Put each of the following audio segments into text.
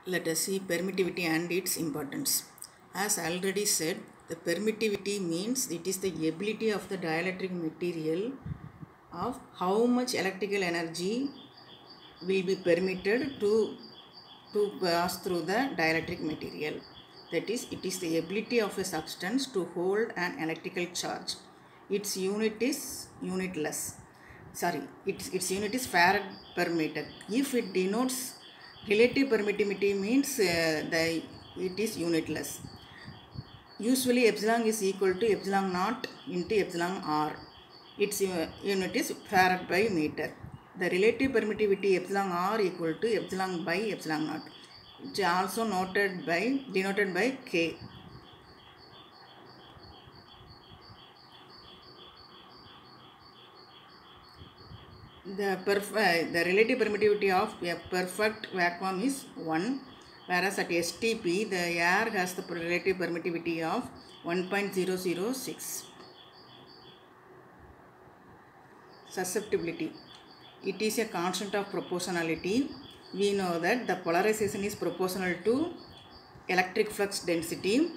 Let us see permittivity and its importance. As already said, the permittivity means it is the ability of the dielectric material of how much electrical energy will be permitted to pass through the dielectric material. That is, it is the ability of a substance to hold an electrical charge. Its unit is unitless. Its unit is farad per meter. If it denotes relative permittivity means it is unitless. Usually epsilon is equal to epsilon naught into epsilon r. Its unit is farad by meter. The relative permittivity epsilon r equal to epsilon by epsilon naught. It is also denoted by K. The relative permittivity of a perfect vacuum is 1, whereas at STP the air has the relative permittivity of 1.006. Susceptibility. It is a constant of proportionality. We know that the polarization is proportional to electric flux density.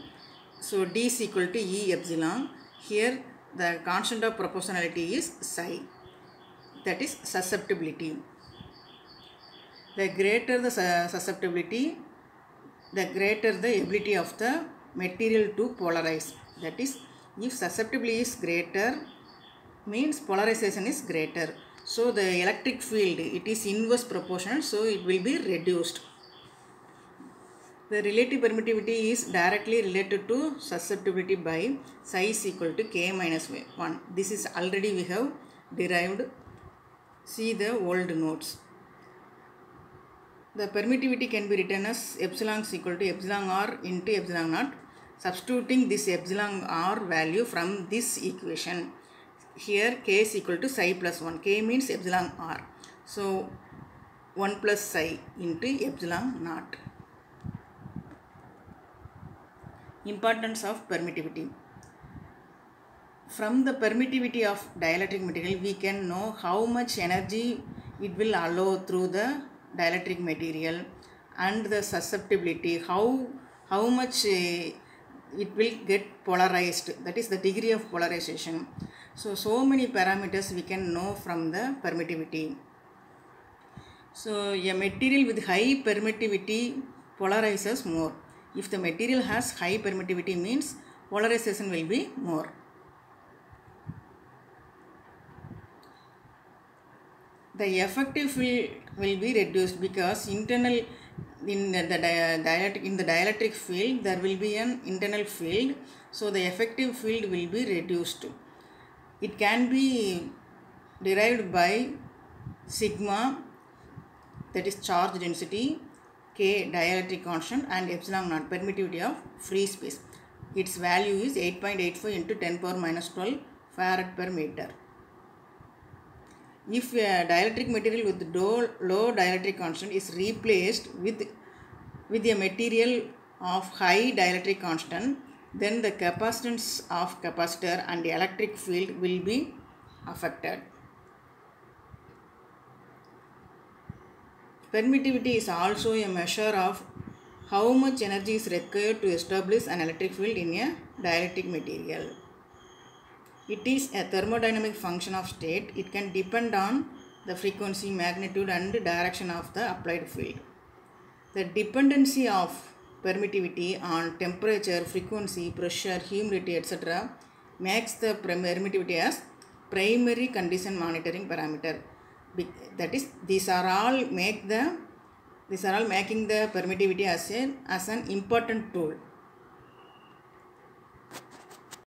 So D is equal to E epsilon. Here the constant of proportionality is psi. That is susceptibility. The greater the susceptibility, the greater the ability of the material to polarize. That is, if susceptibility is greater, means polarization is greater. So the electric field, it is inverse proportional, so it will be reduced. The relative permittivity is directly related to susceptibility by psi is equal to K minus 1. This is already we have derived. See the old notes. The permittivity can be written as epsilon is equal to epsilon r into epsilon naught. Substituting this epsilon r value from this equation. Here K is equal to psi plus 1. K means epsilon r. So 1 plus psi into epsilon naught. Importance of permittivity. From the permittivity of dielectric material, we can know how much energy it will allow through the dielectric material, and the susceptibility, how much it will get polarized, that is the degree of polarization. So many parameters we can know from the permittivity. So a material with high permittivity polarizes more. If the material has high permittivity means polarization will be more. The effective field will be reduced because in the dielectric field there will be an internal field, so the effective field will be reduced. It can be derived by sigma, that is charge density, K dielectric constant, and epsilon naught permittivity of free space. Its value is 8.85 into 10 power minus 12 farad per meter. If a dielectric material with low dielectric constant is replaced with a material of high dielectric constant, then the capacitance of capacitor and the electric field will be affected. Permittivity is also a measure of how much energy is required to establish an electric field in a dielectric material. It is a thermodynamic function of state. It can depend on the frequency, magnitude, and direction of the applied field. The dependency of permittivity on temperature, frequency, pressure, humidity, etc. makes the permittivity as primary condition monitoring parameter. That is, these are all making the permittivity as an important tool.